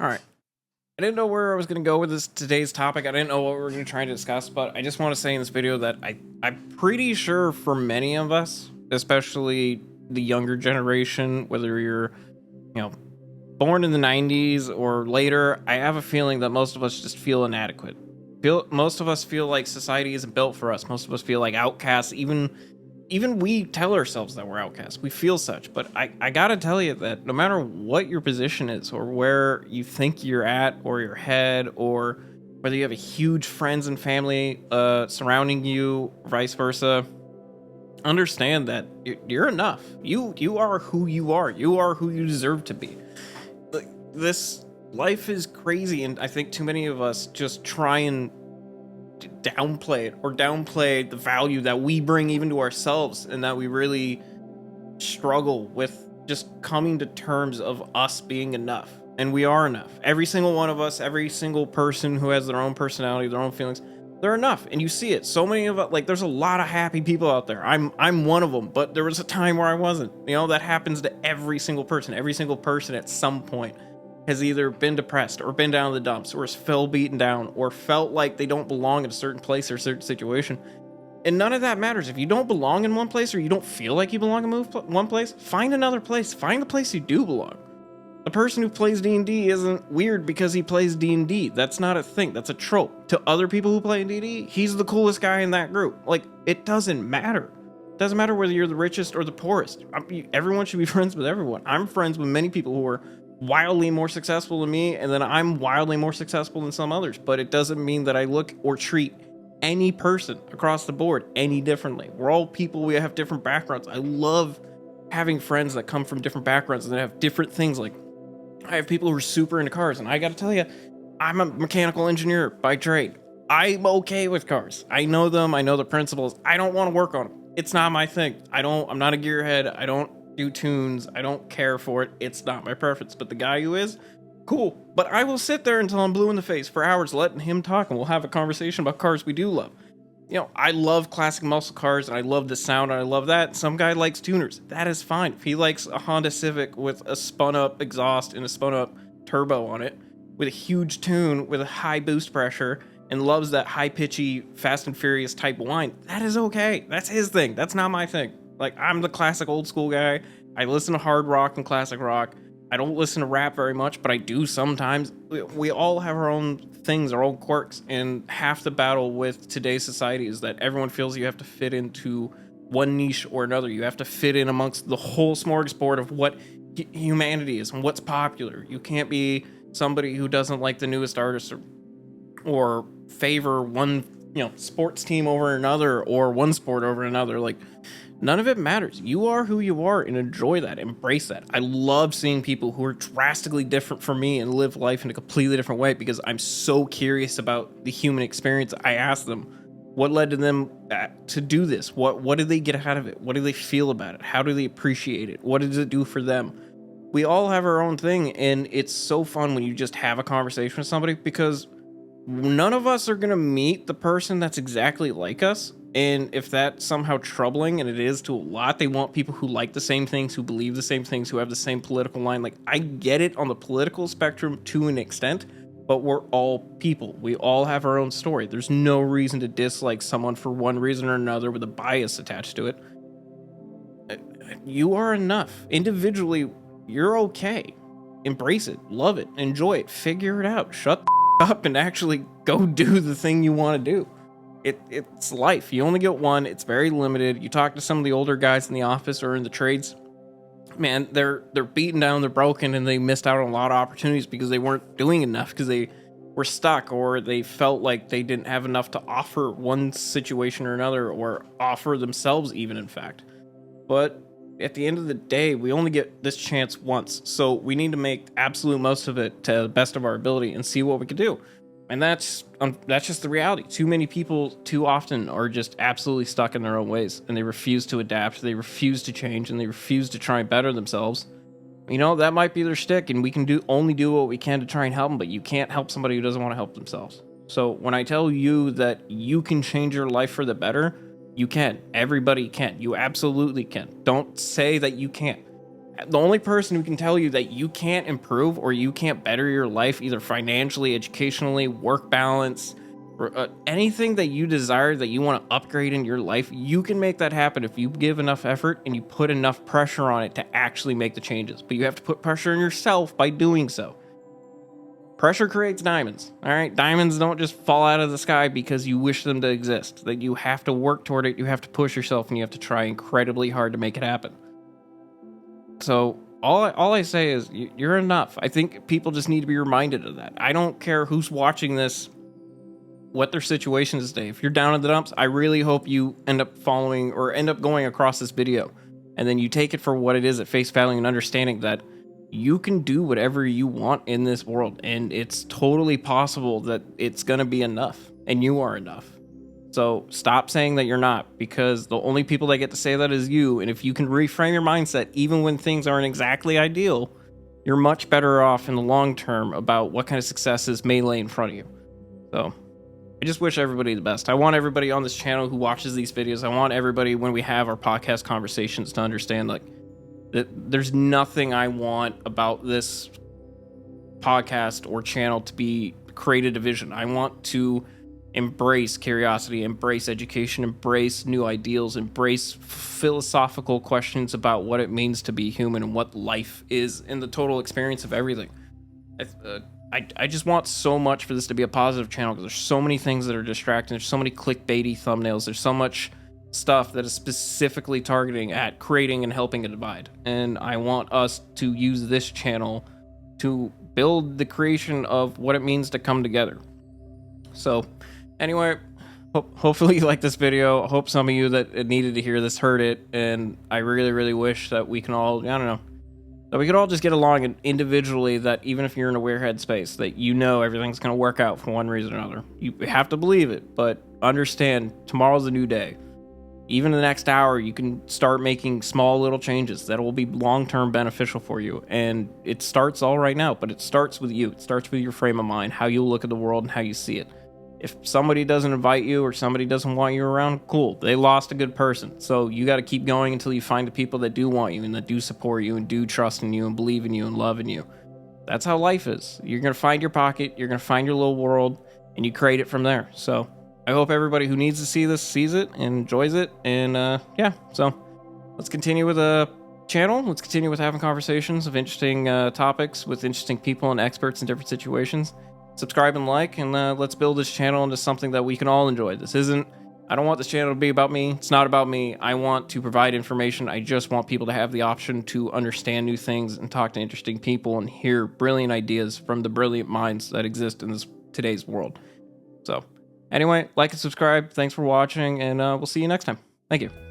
All right. I didn't know where I was going to go with today's topic. I didn't know what we were going to try to discuss, but I just want to say in this video that I'm pretty sure for many of us, especially the younger generation, whether you're, you know, born in the 90s or later, I have a feeling that most of us just feel inadequate. Most of us feel like society isn't built for us. Most of us feel like outcasts. Even we tell ourselves that we're outcasts. We feel such, but I gotta tell you that no matter what your position is or where you think you're at or your head or whether you have a huge friends and family surrounding you, vice versa, understand that you're enough. You are who you are. You are who you deserve to be. Like, this life is crazy, and I think too many of us just try and downplay it or downplay the value that we bring even to ourselves, and that we really struggle with just coming to terms of us being enough. And we are enough. Every single one of us, every single person who has their own personality, their own feelings, they're enough. And you see it. So many of us, like, there's a lot of happy people out there. I'm one of them, but there was a time where I wasn't. That happens to every single person. Every single person at some point has either been depressed or been down in the dumps or has felt beaten down or felt like they don't belong in a certain place or a certain situation. And none of that matters. If you don't belong in one place or you don't feel like you belong in one place, find another place. Find the place you do belong. The person who plays D&D isn't weird because he plays D&D. That's not a thing. That's a trope. To other people who play D&D, he's the coolest guy in that group. Like, it doesn't matter. It doesn't matter whether you're the richest or the poorest. Everyone should be friends with everyone. I'm friends with many people who are wildly more successful than me, and then I'm wildly more successful than some others. But it doesn't mean that I look or treat any person across the board any differently. We're all people. We have different backgrounds. I love having friends that come from different backgrounds and that have different things. Like, I have people who are super into cars, and I gotta tell you, I'm a mechanical engineer by trade. I'm okay with cars. I know them. I know the principles. I don't want to work on them. It's not my thing. I'm not a gearhead. I don't do tunes. I don't care for it. It's not my preference. But the guy who is, cool. But I will sit there until I'm blue in the face for hours letting him talk, and we'll have a conversation about cars we do love. I love classic muscle cars, and I love the sound, and I love that. Some guy likes tuners. That is fine. If he likes a Honda Civic with a spun-up exhaust and a spun-up turbo on it, with a huge tune, with a high boost pressure, and loves that high-pitchy, Fast and Furious type whine, that is okay. That's his thing. That's not my thing. Like, I'm the classic old-school guy. I listen to hard rock and classic rock. I don't listen to rap very much, but I do sometimes. We all have our own things, our own quirks, and half the battle with today's society is that everyone feels you have to fit into one niche or another. You have to fit in amongst the whole smorgasbord of what humanity is and what's popular. You can't be somebody who doesn't like the newest artist or favor one, sports team over another or one sport over another. Like, none of it matters. You are who you are, and enjoy that. Embrace that. I love seeing people who are drastically different from me and live life in a completely different way, because I'm so curious about the human experience. I ask them, what led to them to do this? What did they get out of it? What do they feel about it? How do they appreciate it? What does it do for them? We all have our own thing, and it's so fun when you just have a conversation with somebody, because none of us are going to meet the person that's exactly like us. And if that's somehow troubling, and it is to a lot, they want people who like the same things, who believe the same things, who have the same political line. Like, I get it on the political spectrum to an extent, but we're all people. We all have our own story. There's no reason to dislike someone for one reason or another with a bias attached to it. You are enough. Individually, you're okay. Embrace it. Love it. Enjoy it. Figure it out. Shut the up and actually go do the thing you want to do. It's life. You only get one. It's very limited. You talk to some of the older guys in the office or in the trades, man, they're beaten down, they're broken, and they missed out on a lot of opportunities because they weren't doing enough, because they were stuck, or they felt like they didn't have enough to offer one situation or another, or offer themselves even, in fact. But at the end of the day, we only get this chance once, so we need to make absolute most of it to the best of our ability and see what we can do. And that's just the reality. Too many people too often are just absolutely stuck in their own ways, and they refuse to adapt, they refuse to change, and they refuse to try and better themselves. That might be their shtick, and we can only do what we can to try and help them, but you can't help somebody who doesn't want to help themselves. So when I tell you that you can change your life for the better, you can. Everybody can. You absolutely can. Don't say that you can't. The only person who can tell you that you can't improve or you can't better your life, either financially, educationally, work balance, or anything that you desire that you want to upgrade in your life, you can make that happen if you give enough effort and you put enough pressure on it to actually make the changes. But you have to put pressure on yourself by doing so. Pressure creates diamonds. All right, diamonds don't just fall out of the sky because you wish them to exist. That you have to work toward it, you have to push yourself, and you have to try incredibly hard to make it happen. So all I say is you're enough. I think people just need to be reminded of that. I don't care who's watching this, what their situation is today. If you're down in the dumps, I really hope you end up following or end up going across this video, and then you take it for what it is at face value and understanding that you can do whatever you want in this world, and it's totally possible that it's going to be enough, and you are enough. So stop saying that you're not, because the only people that get to say that is you. And if you can reframe your mindset, even when things aren't exactly ideal, you're much better off in the long term about what kind of successes may lay in front of you. So I just wish everybody the best. I want everybody on this channel who watches these videos, I want everybody when we have our podcast conversations to understand like that there's nothing I want about this podcast or channel to be create a division. I want to embrace curiosity, embrace education, embrace new ideals, embrace philosophical questions about what it means to be human and what life is in the total experience of everything. I just want so much for this to be a positive channel because there's so many things that are distracting. There's so many clickbaity thumbnails. There's so much stuff that is specifically targeting at creating and helping a divide. And I want us to use this channel to build the creation of what it means to come together. So anyway, hopefully you like this video. I hope some of you that needed to hear this heard it. And I really, really wish that we can all, I don't know, that we could all just get along and individually, that even if you're in a weird headspace, that you know everything's going to work out for one reason or another. You have to believe it, but understand tomorrow's a new day. Even in the next hour, you can start making small little changes that will be long-term beneficial for you. And it starts all right now, but it starts with you. It starts with your frame of mind, how you look at the world and how you see it. If somebody doesn't invite you or somebody doesn't want you around, cool. They lost a good person. So you got to keep going until you find the people that do want you and that do support you and do trust in you and believe in you and love in you. That's how life is. You're going to find your pocket. You're going to find your little world and you create it from there. So I hope everybody who needs to see this sees it and enjoys it. And yeah, so let's continue with a channel. Let's continue with having conversations of interesting topics with interesting people and experts in different situations. Subscribe and like, and let's build this channel into something that we can all enjoy. I don't want this channel to be about me. It's not about me. I want to provide information. I just want people to have the option to understand new things and talk to interesting people and hear brilliant ideas from the brilliant minds that exist in today's world. So anyway, like and subscribe. Thanks for watching, and we'll see you next time. Thank you.